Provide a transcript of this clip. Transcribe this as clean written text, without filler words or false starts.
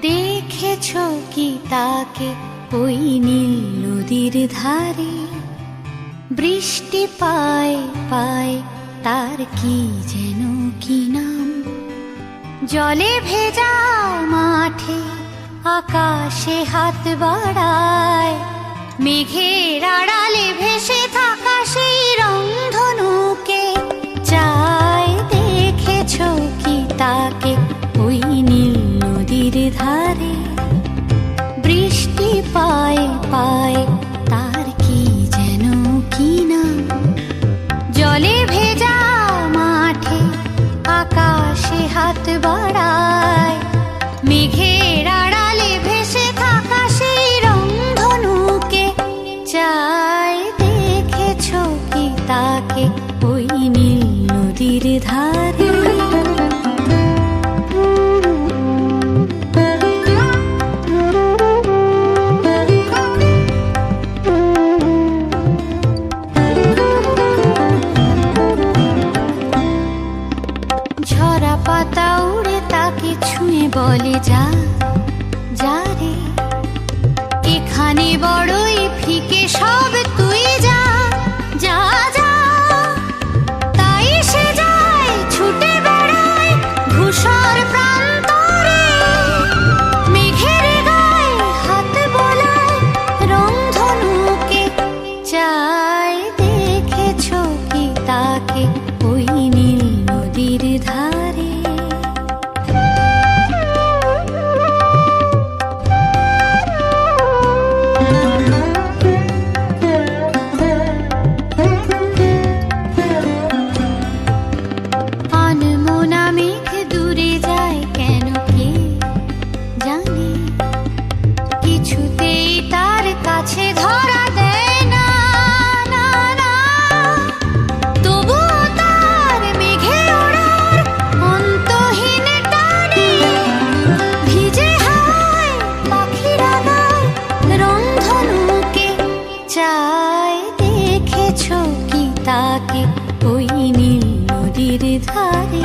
দেখেছো কি তাকে ওই নীল নদীর ধারে? বৃষ্টি পায় পায় তার কি যেন কি নাম। জলে ভেজা মাঠে আকাশে হাত বাড়ায়, মেঘের আড়ালে ভেসে থাকা সেই রংধনুকে চায়। দেখেছো কি তাকে ওই নীল নদীর ধারে? বৃষ্টি পায় পায় তার কি যেন কি নাম। জলে ভেজা মাঠে আকাশে হাত বাড়ায়, মেঘের আড়ালে ভেসে থাকা সেই রংধনুকে চায়। দেখেছো কি তাকে ওই নীল নদীর ধারে? ঝরা পাতা উড়ে তাকে ছুঁয়ে বলে যা যা রে, এখানে বড়ই ফিকে সব, তুই যা যা যা। তাই সে যায় ছুটে বেড়ায় ধূসর প্রান্তরে, মেঘের গায়ে হাত বোলায় রংধনুকে চায়। দেখেছো কি তাকে ওই নীল নদীর ধারে? আনমনা মেঘ দূরে যায় কেন কে জানে, কিছুতেই তার কাছে ধরা দেয় না না না। তবুও তার মেঘে ওড়ার অন্তহীন টানে, ভিজে হাওয়ায় পাখিরা গায় রংধনুকে চায়। দেখেছো কি তাকে ওই নীল নদীর ধারে?